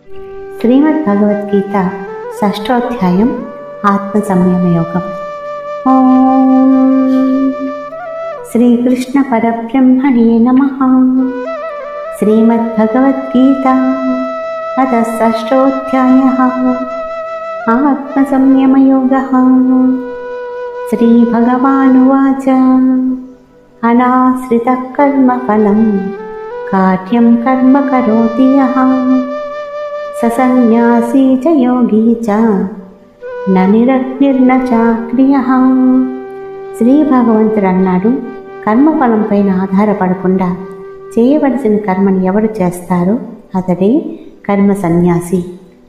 శ్రీమద్ భగవద్గీత షష్ఠోధ్యాయం ఆత్మ సంయమ యోగం. ఓం శ్రీకృష్ణ పరబ్రహ్మణే నమః. శ్రీమద్ భగవద్గీత అథ షష్ఠోధ్యాయః ఆత్మ సంయమ యోగః. శ్రీ భగవానువాచ అనాశ్రితః కర్మఫలం కార్యం కర్మ కరోతి యః స సన్యాసీ చ యోగీ చ న నిరగ్నిర్న చాక్రియః. శ్రీ భగవంతుడు అన్నాడు, కర్మఫలంపైన ఆధారపడకుండా చేయవలసిన కర్మని ఎవరు చేస్తారో అతడే కర్మ సన్యాసి.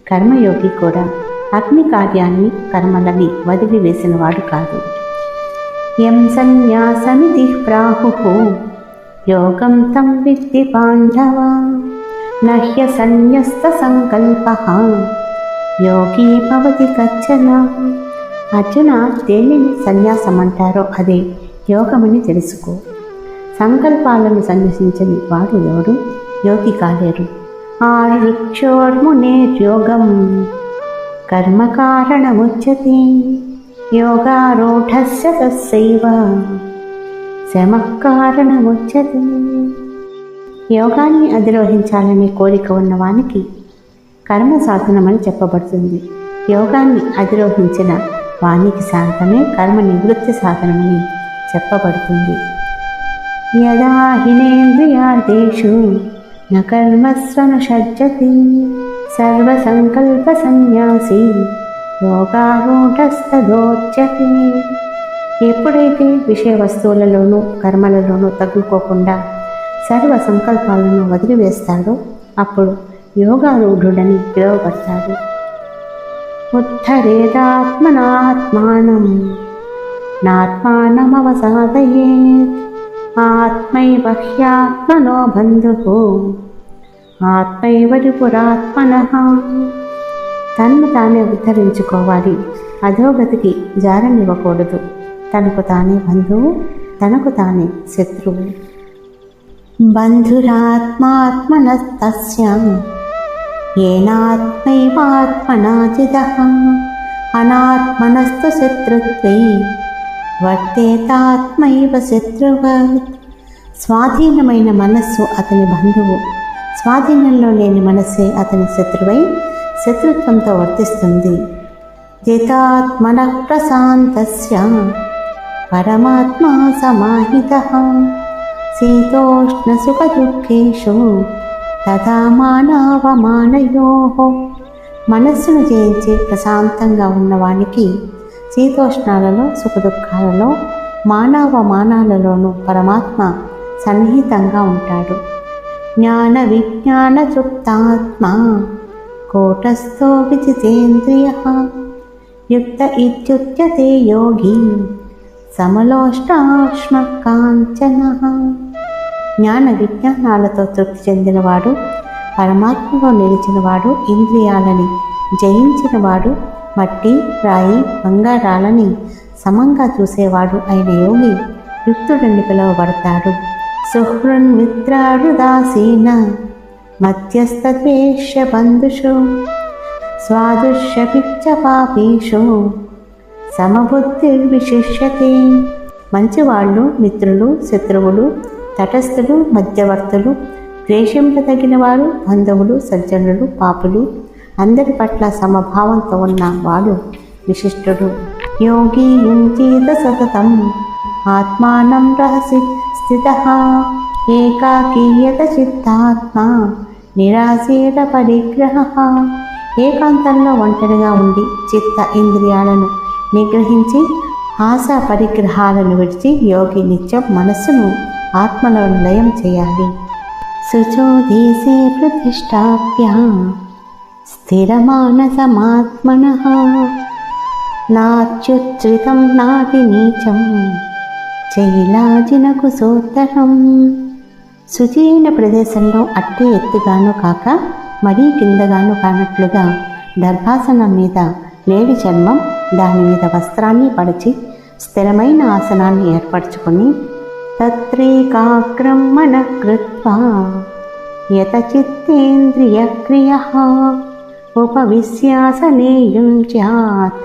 కర్మయోగి కూడా అగ్ని కార్యాన్ని కర్మలని వదిలివేసినవాడు కాదు. యం సన్యాసమితి ప్రాహుః యోగం తం విద్ధి పాండవ నహ్య సన్యస్త సంకల్పః యోగి భవతి కచ్చన. అర్జున, దేనిని సన్యాసం అంటారో అదే యోగమని తెలుసుకో. సంకల్పాలను సన్యసించని వాడు ఎవడు యోగి కాలేరు. ఆరుక్షోర్మునేర్యోగం కర్మ కారణముచ్యతే యోగారూఢస్య తస్సైవ శమః కారణముచ్యతే. యోగాన్ని అధిరోహించాలనే కోరిక ఉన్నవానికి కర్మ సాధనమని చెప్పబడుతుంది. యోగాన్ని అధిరోహించిన వానికి శాంతమే కర్మ నివృత్తి సాధనమని చెప్పబడుతుంది. యదా హినేంద్రియార్థేషు న కర్మస్వనుషజ్జతి సర్వసంకల్ప సన్యాసి యోగారూఢస్తదోచ్యతే. ఎప్పుడైతే విషయ వస్తువులలోనూ కర్మలలోనూ తగులుకోకుండా సర్వ సంకల్పాలను వదిలివేస్తాడో అప్పుడు యోగారూఢుడని పిలువబడతాడు. ఉద్ధరేదాత్మనాత్మానం నాత్మానమవసాదయేత్ ఆత్మైవ హ్యాత్మనో బంధుః ఆత్మైవ రిపురాత్మనః. తన్ను తానే ఉద్ధరించుకోవాలి, అధోగతికి జారనివ్వకూడదు. తనకు తానే బంధువు, తనకు తానే శత్రువు. బంధురాత్మాత్మనస్తస్య ఏనాత్మైవాత్మనా జితః అనాత్మనస్తు శత్రుత్వే వర్తేతాత్మైవ శత్రువత్. స్వాధీనమైన మనస్సు అతని బంధువు, స్వాధీనంలో లేని మనస్సే అతని శత్రువై శత్రుత్వంతో వర్తిస్తుంది. జితాత్మనః ప్రశాంతస్య పరమాత్మా సమాహితః శీతోష్ణ సుఖ దుఃఖేషు తథా మానావమానయోః. మనస్సును జయించి ప్రశాంతంగా ఉన్నవానికి శీతోష్ణాలలో సుఖదుఖాలలో మానవమానాలలోనూ పరమాత్మ సన్నిహితంగా ఉంటాడు. జ్ఞాన విజ్ఞాన తృప్తాత్మా కూటస్థో విజితేంద్రియః యుక్త ఇత్యుచ్యతే యోగి సమలోష్టాశ్మకాంచనః. జ్ఞాన విజ్ఞానాలతో తృప్తి చెందినవాడు, పరమాత్మలో నిలిచినవాడు, ఇంద్రియాలని జయించినవాడు, మట్టి రాయి బంగారాలని సమంగా చూసేవాడు అయిన యోగి యుక్తుడని పిలువబడతాడు. సుహృన్మిత్రారుదాసీన మధ్యస్థద్వేష్య బంధుషు స్వాదుష్యపిచ్చ పాపీషు సమబుద్ధిర్విశిష్యతే. మంచివాళ్ళు, మిత్రులు, శత్రువులు, తటస్థులు, మధ్యవర్తులు, ద్వేషింపదగిన వారు, బంధువులు, సజ్జనులు, పాపులు అందరి పట్ల సమభావంతో ఉన్న వాడు విశిష్టుడు. యోగి యుంజీత సతతం ఆత్మానం రహసి స్థితః ఏకాకీయత చిత్తాత్మా నిరాశేత పరిగ్రహః. ఏకాంతంలో ఒంటరిగా ఉండి చిత్త ఇంద్రియాలను నిగ్రహించి ఆశా పరిగ్రహాలను విడిచి యోగి నిత్యం మనస్సును ఆత్మలో లయం చేయాలి. శుచోదేశే ప్రతిష్టాప్య స్థిరమానసమాత్మనః నాత్యుచ్ఛ్రితం నాతి నీచం చైలాజిన కుశోత్తరం. శుచి అయిన ప్రదేశంలో అట్టే ఎత్తుగాను కాక మరీ కిందగాను కానట్లుగా దర్భాసనం మీద లేడి చర్మం, దాని మీద వస్త్రాన్ని పడిచి స్థిరమైన ఆసనాన్ని ఏర్పరచుకొని తత్రేకాగ్రం మనః కృత్వా యత చిత్తేంద్రియ క్రియః ఉపవిశ్యాసనే యుంజ్యాత్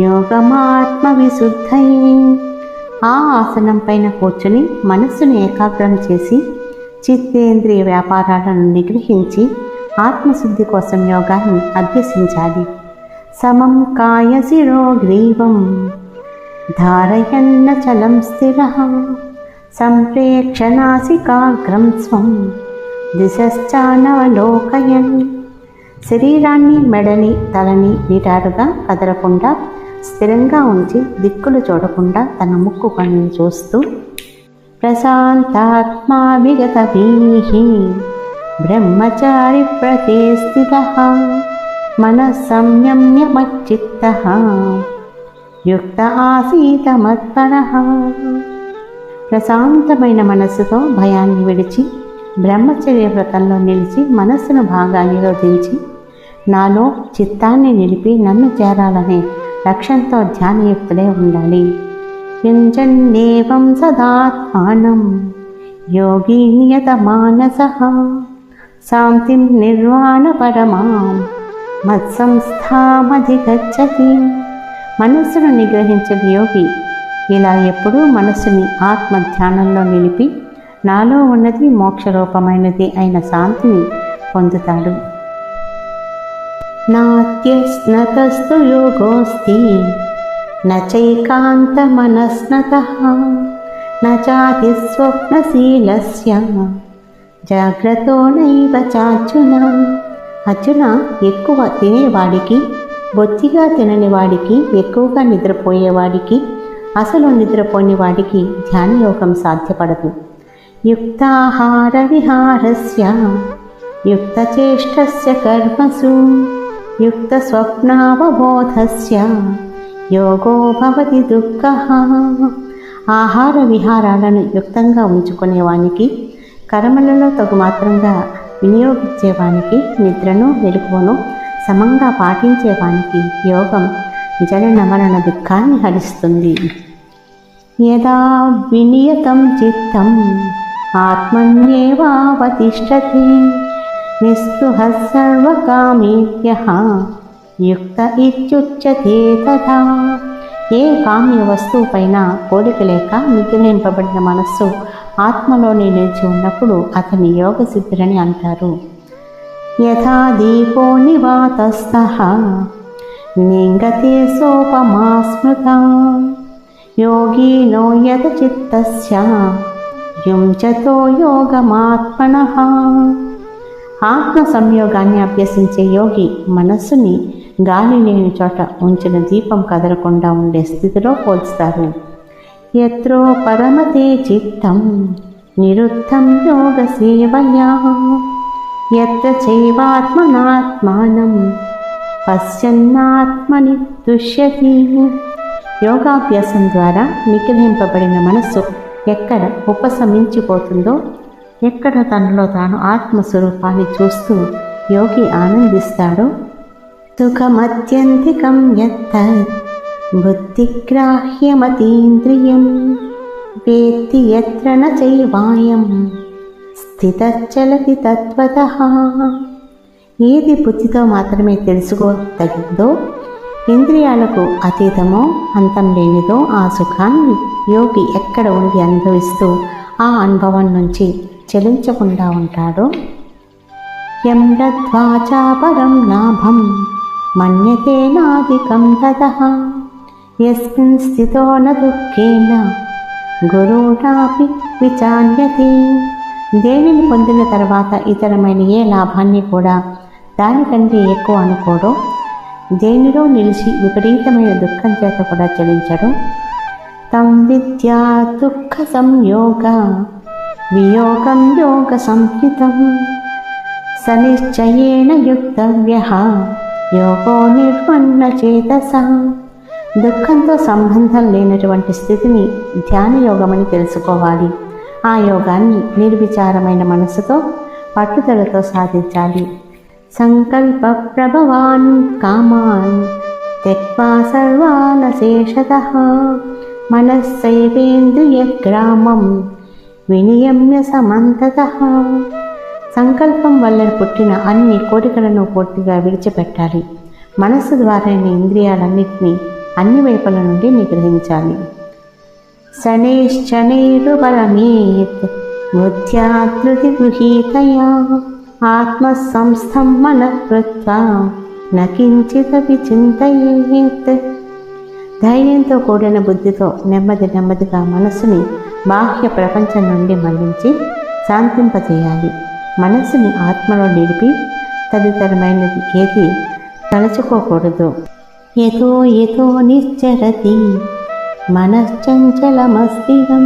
యోగమాత్మ విశుద్ధయే. ఆ ఆసనం పైన కూర్చుని మనస్సును ఏకాగ్రం చేసి చిత్తేంద్రియ వ్యాపారాలను నిగ్రహించి ఆత్మశుద్ధి కోసం యోగాన్ని అభ్యసించాలి. సమం కాయ శిరో గ్రీవం ధారయన్న చలం స్థిరః సంప్రేక్ష నాసికాగ్రం స్వం దిశశ్చానవలోకయన్. శరీరాన్ని, మెడని, తలని నిటారుగా కదలకుండా స్థిరంగా ఉంచి దిక్కులు చూడకుండా తన ముక్కు కన్నును చూస్తూ ప్రశాంతాత్మా విగతభీః బ్రహ్మచారి ప్రతే స్థితః మనః సంయమ్య మచ్చిత్తః యుక్త ఆసీత మత్పరః. ప్రశాంతమైన మనస్సుతో భయాన్ని విడిచి బ్రహ్మచర్య వ్రతంలో నిలిచి మనస్సును బాగా నిరోధించి నాలో చిత్తాన్ని నిలిపి నన్ను చేరాలనే లక్ష్యంతో ధ్యానయుక్తులే ఉండాలి. యుంజన్నేవం సదాత్మానం యోగి నియత మానసః శాంతిం నిర్వాణ పరమాం మత్సంస్థామధిగచ్చతి. మనస్సును నిగ్రహించే యోగి ఇలా ఎప్పుడూ మనస్సుని ఆత్మ ధ్యానంలో నిలిపి నాలో ఉన్నది మోక్షరూపమైనది అయిన శాంతిని పొందుతాడు. నాత్యస్నతస్తు యోగోస్తి నచైకాంత మనస్నతః నచాతి స్వప్నశీలస్య జాగ్రత్తో నైవ చార్జున. అర్జున, ఎక్కువ తినేవాడికి, బొత్తిగా తినని వాడికి, ఎక్కువగా నిద్రపోయేవాడికి, అసలు నిద్రపోని వాడికి ధ్యానయోగం సాధ్యపడదు. యుక్తాహార విహారస్య యుక్తచేష్టస్య కర్మసు యుక్త స్వప్నావబోధస్య యోగో భవతి దుఃఖః. ఆహార విహారాలను యుక్తంగా ఉంచుకునేవానికి, కర్మలలో తగు మాత్రంగా వినియోగించేవానికి, నిద్రను మెలకువను సమంగా పాటించేవానికి యోగం జనన మరణ దుఃఖాన్ని హరిస్తుంది. యదా వినియతం చిత్తం ఆత్మన్యేవావతిష్ఠతి నిస్పృహః సర్వకామేభ్యః యుక్త ఇత్యుచ్యతే తథా. ఏ కామ్య వస్తువు పైన కోరిక లేక నిగ్రహింపబడిన మనస్సు ఆత్మలోనే నిలిచి ఉన్నప్పుడు అతని యోగ సిద్ధులని అంటారు. యథా దీపో నివాతస్థః నింగతే సోపమా స్మృతా యోగినో యత చిత్తస్య యుంచతో యోగమాత్మనః. ఆత్మ సంయోగాన్ని అభ్యసించే యోగి మనస్సుని గాలి లేని చోట ఉంచిన దీపం కదలకుండా ఉండే స్థితిలో పోల్స్తారు. యత్రో పరమతే చిత్తం నిరుద్ధం యోగ సేవయా యత్ర చైవాత్మనాత్మానం పశ్యన్నాత్మని తుష్యతి. యోగాభ్యాసం ద్వారా నిగ్రహింపబడిన మనస్సు ఎక్కడ ఉపశమించిపోతుందో, ఎక్కడ తనలో తాను ఆత్మస్వరూపాన్ని చూస్తూ యోగి ఆనందిస్తాడో, సుఖమత్యంతికం యత్తత్ బుద్ధిగ్రాహ్యమతీంద్రియం వేత్తి యత్ర న చైవాయం స్థితశ్చలతి తత్వతః. ఏది బుద్ధితో మాత్రమే తెలుసుకోదగిందో, ఇంద్రియాలకు అతీతమో అంతం లేనిదో ఆ సుఖాన్ని యోగి ఎక్కడ ఉండి అనుభవిస్తూ ఆ అనుభవం నుంచి చలించకుండా ఉంటాడో, యం లబ్ధ్వా పరం లాభం మన్యతే నాధికం తతః యస్మిన్ స్థితో న దుఃఖేన గురుణాపి విచాన్యతే. దేనిని పొందిన తర్వాత ఇతరమైన ఏ లాభాన్ని కూడా దానికంటే ఎక్కువ అనుకోడో, దేనిలో నిలిచి విపరీతమైన దుఃఖం చేత కూడా చలించడు, తం విద్యా దుఃఖ సంయోగ వియోగం యోగ సంహితం సనిశ్చయేన యుక్తవ్యః యోగో నిర్వన్న చేతస. దుఃఖంతో సంబంధం లేనటువంటి స్థితిని ధ్యాన యోగమని తెలుసుకోవాలి. ఆ యోగాన్ని నిర్విచారమైన మనసుతో పట్టుదలతో సాధించాలి. సంకల్ప ప్రభవాన్ కామాన్ త్యక్వా సర్వానశేషతః మనస్సైవేంద్రియ గ్రామం వినియమ్య సమంతతః సంకల్పం వల్ల పుట్టిన అన్ని కోరికలను పూర్తిగా విడిచిపెట్టాలి. మనస్సు ద్వారానే ఇంద్రియాలన్నింటినీ అన్ని వైపుల నుండి నిగ్రహించాలి. శనైశ్చనైరుబలమేత్ బుద్ధ్యాధృతి గృహీతయా ఆత్మ సంస్థం మనః కృత్వా నకించిదపి చింతయేత్. ధైర్యంతో కూడిన బుద్ధితో నెమ్మదిగా మనసుని బాహ్య ప్రపంచం నుండి మళ్లించి శాంతింపజేయాలి. మనస్సుని ఆత్మలో నిలిపి తదితరమైనది ఏది తలచుకోకూడదు. యతో నిశ్చరతి మనశ్చంచలమస్థిరం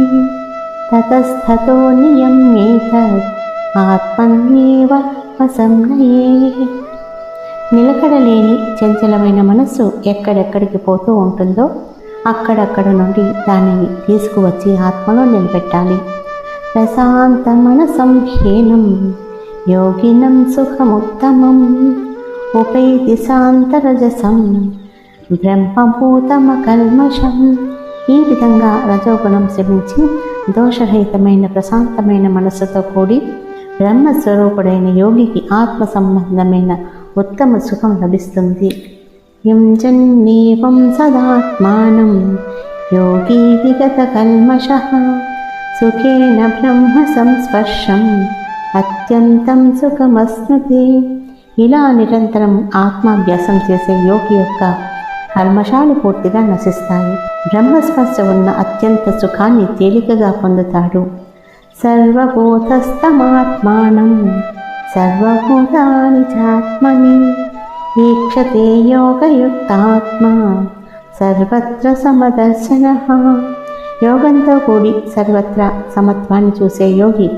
తతస్థతో నియమ్యేతత్ ఆత్మన్యేవ వసంనయేత్. నిలకడలేని చంచలమైన మనస్సు ఎక్కడెక్కడికి పోతూ ఉంటుందో అక్కడక్కడ నుండి దానిని తీసుకువచ్చి ఆత్మలో నిలబెట్టాలి. ప్రశాంత మనసం హ్యేనం యోగినం సుఖముత్తమం ఉపైతి శాంతరజసం బ్రహ్మభూతమకల్మషం. ఈ విధంగా రజోగుణం శమించి దోషరహితమైన ప్రశాంతమైన మనస్సుతో కూడి బ్రహ్మస్వరూపుడైన యోగికి ఆత్మ సంబంధమైన ఉత్తమ సుఖం లభిస్తుంది. యుంజన్నేవం సదాత్మానం యోగి విగత కల్మషః సుఖేన బ్రహ్మ సంస్పర్శం అత్యంతం సుఖమస్నుతే. ఇలా నిరంతరం ఆత్మాభ్యాసం చేసే యోగి యొక్క కల్మషాలు పూర్తిగా నశిస్తాయి. బ్రహ్మస్పర్శ ఉన్న అత్యంత సుఖాన్ని తేలికగా పొందుతాడు. సర్వభూతస్థమాత్మానం సర్వభూతాని చాత్మని ఈక్షతే యోగయుక్తాత్మా సర్వత్ర సమదర్శనః. యోగంతో కూడి సర్వత్రా సమత్వాన్ని చూసే యోగి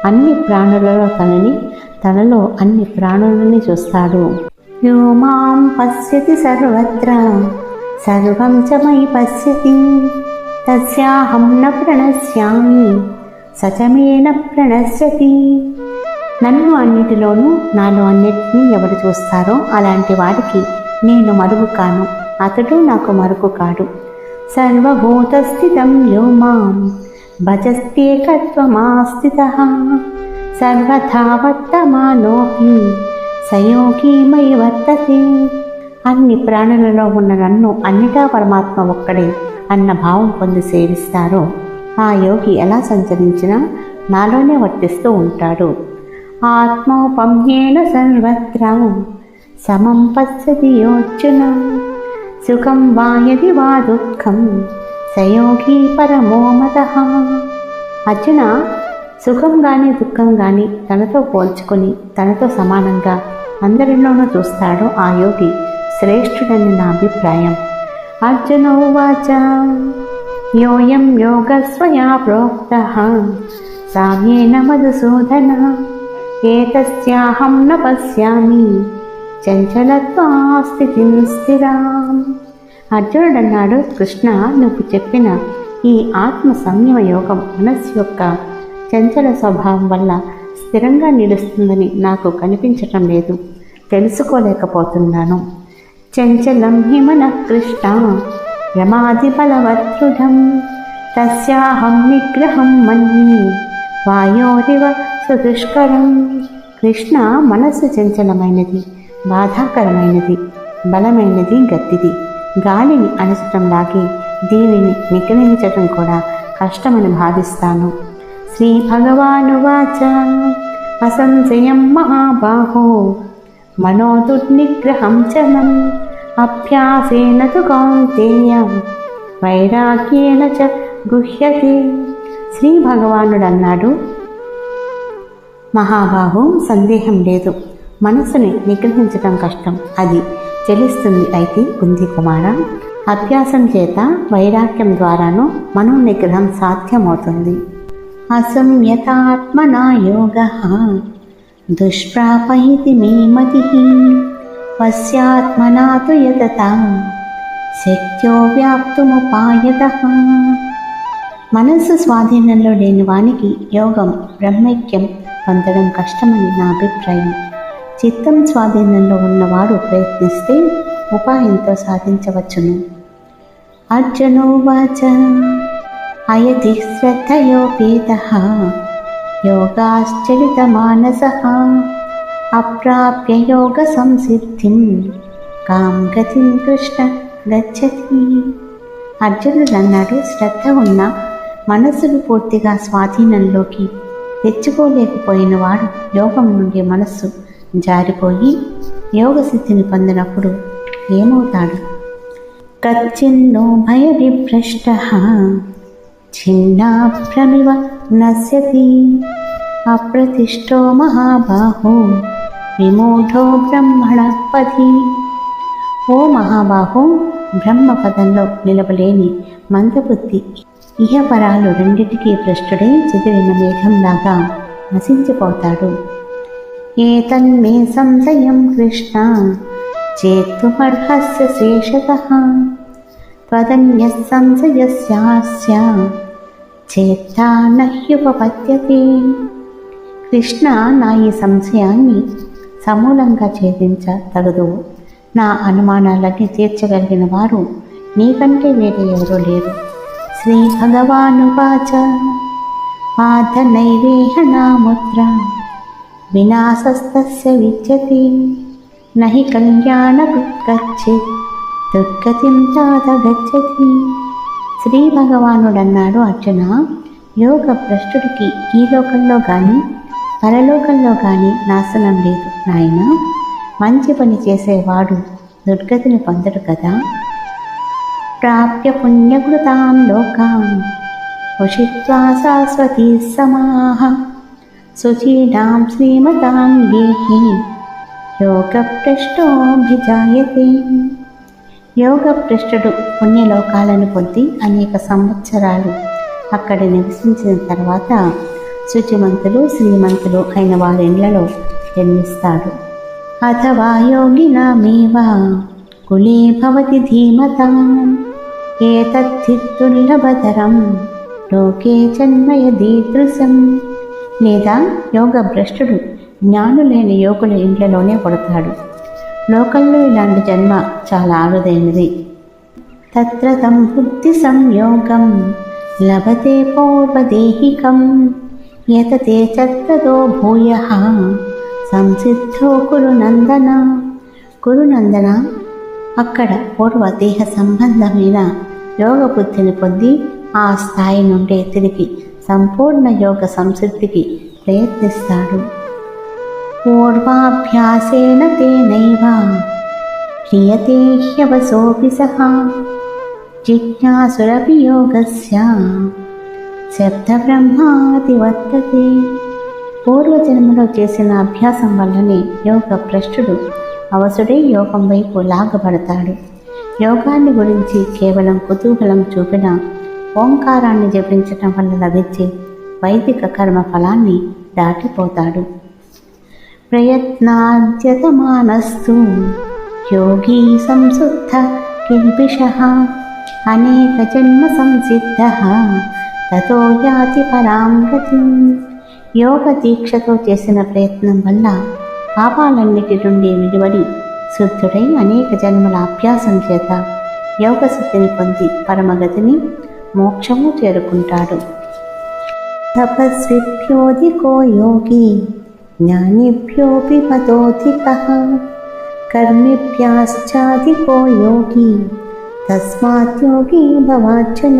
అన్ని ప్రాణులలో తనలో అన్ని ప్రాణులని చూస్తాడు. యో మాం పశ్యతి సర్వత్ర సర్వం చ మయి పశ్యతి తస్యాహం న ప్రణశ్యామి సచమేన ప్రణశ్యతి. నన్ను అన్నిటిలోనూ నాలో అన్నిటినీ ఎవరు చూస్తారో అలాంటి వాడికి నేను మరుగు కాను, అతడు నాకు మరుగు కాడు. సర్వభూతస్థితం యో మాం భజత్యేకత్వమాస్థితః సర్వథా వర్తమానోపి సయోగి మయి వర్తతే. అన్ని ప్రాణులలో ఉన్న నన్ను అన్నిటా పరమాత్మ ఒక్కడే అన్న భావం పొంది సేవిస్తారో ఆ యోగి ఎలా సంచరించినా నాలోనే వర్తిస్తూ ఉంటాడు. ఆత్మోపమ్యేన సర్వత్ర సమం పశ్యతి యోర్జున సుఖం వా యది వా దుఃఖం సయోగి పరమో మతః. అర్జున, సుఖం కానీ దుఃఖం కానీ తనతో పోల్చుకొని తనతో సమానంగా అందరిలోనూ చూస్తాడో ఆ యోగి శ్రేష్ఠుడని నా అభిప్రాయం. అర్జున ఉవాచ యోయం యోగస్వయా ప్రోక్తః సామ్యేన మధుసూదన ఏతస్యాహం న పశ్యామి చంచలత్వాస్థితిం స్థిరాం. అర్జునుడన్నాడు, కృష్ణ, నువ్వు చెప్పిన ఈ ఆత్మ సంయమ యోగం మనస్సు యొక్క చంచల స్వభావం వల్ల స్థిరంగా నిలుస్తుందని నాకు కనిపించటం లేదు, తెలుసుకోలేకపోతున్నాను. చంచలం హిమనః కృష్ణ రమాది బలవదృఢం తస్యాహం నిగ్రహం మన్యే వాయోరివ సుదుష్కరం. కృష్ణ, మనస్సు చంచలమైనది, బాధాకరమైనది, బలమైనది, గట్టిది. గాలిని అణచటం లాగే దీనిని నిగ్రహించటం కూడా కష్టమని భావిస్తాను. శ్రీ భగవానువాచ అసంశయం మహాబాహో మనో దుర్నిగ్రహం చలం అభ్యాసేన తు కౌంతేయ వైరాగ్యేన చ గుహ్యతే. శ్రీ భగవానుడు అన్నాడు, మహాబాహు, సందేహం లేదు, మనస్సుని నిగ్రహించటం కష్టం, అది చెలిస్తుంది. అయితే కుంతి కుమార, అభ్యాసం చేత వైరాగ్యం ద్వారాను మనోనిగ్రహం సాధ్యమవుతుంది. అసంయతాత్మనా యోగః దుష్ప్రాపైతి మే మతిః పశ్యాత్మనా తు యతతా శక్యో వ్యాప్తుముపాయతః. మనస్సు స్వాధీనంలో లేని వానికి యోగం బ్రహ్మైక్యం పొందడం కష్టమని నా అభిప్రాయం. చిత్తం స్వాధీనంలో ఉన్నవాడు ప్రయత్నిస్తే ఉపాయంతో సాధించవచ్చును. అర్జునోవాచ అయతి శ్రద్ధయోపేతః యోగాశ్చలితమానసః అప్రాప్య యోగ సంసిద్ధిం కాం గతిం కృష్ణ గచ్చతి. అర్జునుడు అన్నాడు, శ్రద్ధ ఉన్న మనస్సును పూర్తిగా స్వాధీనంలోకి తెచ్చుకోలేకపోయిన వాడు యోగం నుండి మనస్సు జారిపోయి యోగ సిద్ధిని పొందినప్పుడు ఏమవుతాడు? కచ్చిన్నో భయ విభ్రష్టః ఛిన్నాభ్రమివ నశ్యతి అప్రతిష్టో మహాబాహో విమూఢో బ్రహ్మణ పథి. ఓ మహాబాహో, బ్రహ్మపదంలో నిలబలేని మందబుద్ధి ఇహపరాలు రెండిటికీ భ్రష్టుడై చెదిరిన మేఘంలాగా నశించిపోతాడు. ఏతన్మే సంశయం కృష్ణ చేత్తుమర్హస్య శేషతః త్వదన్యః సంశయస్యాస్య చేత్తా నహ్యుపపద్యతే. కృష్ణ, నా ఈ సంశయాన్ని సమూలంగా ఛేదించతగదు. నా అనుమానాలన్నీ తీర్చగలిగిన వారు నీకంటే వేరే ఎవరూ లేరు. శ్రీ భగవానువాచ పార్థ నైవేహ నాముత్ర వినాశస్తస్య విద్యతే నహి కళ్యాణకృత్ కచ్చిత్ దుర్గతిం తాత గచ్చతి. శ్రీ భగవానుడన్నాడు, అర్జున, యోగ భ్రష్టుడికి ఈ లోకంలో కానీ పరలోకంలో కానీ నాశనం లేదు నాయన. మంచి పని చేసేవాడు దుర్గతిని పొందడు కదా. ప్రాప్య పుణ్యకృతాం లోకాం ఉషిత్వా శాశ్వతీ సమాః శుచీనాం శ్రీమతాం గేహి యోగభ్రష్టోభిజాయతే. యోగభ్రష్టుడు పుణ్యలోకాలను పొంది అనేక సంవత్సరాలు అక్కడ నివసించిన తర్వాత శుచిమంతులు శ్రీమంతులు అయిన వారి ఇళ్లలో జన్మిస్తాడు. అథవా యోగినామేవ కులే భవతి ధీమతాం ఏతద్ధి దుర్లభతరం లోకే జన్మయదీదృశం. లేదా యోగ భ్రష్టుడు జ్ఞానులైన యోగుల ఇంట్లోనే పడతాడు. లోకంలో ఇలాంటి జన్మ చాలా అరుదైనది. తత్ర తం బుద్ధి సంయోగం లభతే పౌర్వదేహికం యతతే చత్రదో భూయః సంసిద్ధో కురునందన. కురునందన, అక్కడ పూర్వ దేహ సంబంధమైన యోగ బుద్ధిని పొంది ఆ స్థాయి నుండే తిరిగి సంపూర్ణ యోగ సంసిద్ధికి ప్రయత్నిస్తాడు. పూర్వాభ్యాసేన తేనైవ క్రియతే హ్యవసోऽపి సహ జిజ్ఞాసురపి యోగస్య శబ్దబ్రహ్మాతి వర్తతే. పూర్వజన్మలో చేసిన అభ్యాసం వల్లనే యోగ భ్రష్టుడు అవసుడై యోగం వైపు లాగబడతాడు. యోగాన్ని గురించి కేవలం కుతూహలం చూపిన ఓంకారాన్ని జపించటం వల్ల లభించే వైదిక కర్మ ఫలాన్ని దాటిపోతాడు. ప్రయత్నాద్యతమానస్తు యోగీ సంశుద్ధ కిల్బిషః అనేక జన్మ సంసిద్ధః తతో యాతి పరాం గతిం. యోగ దీక్షతో చేసిన ప్రయత్నం వల్ల పాపాలన్నిటి నుండి విడివడి శుద్ధుడై అనేక జన్మల అభ్యాసం చేత యోగ సిద్ధిని పొంది పరమగతిని మోక్షము చేరుకుంటాడు. తపస్విభ్యోధికో యోగి జ్ఞానిభ్యోపి పతోధికః కర్మిభ్యాశ్చాధికో యోగి తస్మాత్ యోగి భవార్జున.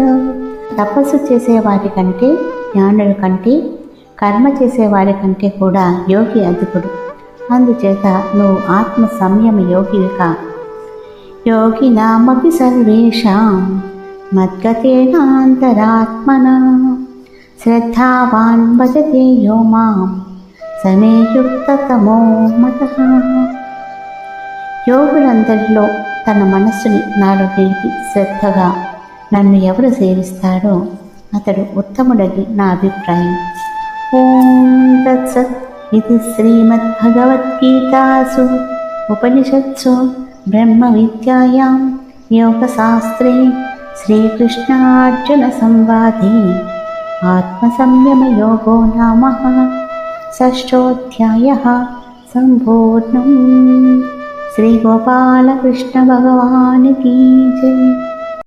తపస్సు చేసేవారి కంటే, జ్ఞానుల కంటే, కర్మ చేసేవారి కంటే కూడా యోగి అధికుడు. అందుచేత నువ్వు ఆత్మ సంయమ యోగివిగా. యోగినామపి సర్వేషాం మద్గతేనాంతరాత్మనా శ్రద్ధావాన్ భజతే యో మాం సమే యుక్తతమో మతః. యోగులందరిలో తన మనస్సుని నాలో నిలిపి శ్రద్ధగా నన్ను ఎవరు సేవిస్తాడో అతడు ఉత్తముడని నా అభిప్రాయం. ఓం తత్సత్. ఇది శ్రీమద్భగవద్గీతాసు ఉపనిషత్సు బ్రహ్మ విద్యాయాం యోగశాస్త్రే శ్రీకృష్ణార్జున సంవాదే ఆత్మసంయమయోగో నామ షష్ఠోऽధ్యాయः సంపూర్ణం. శ్రీ గోపాలకృష్ణ భగవాన్ కీ జై.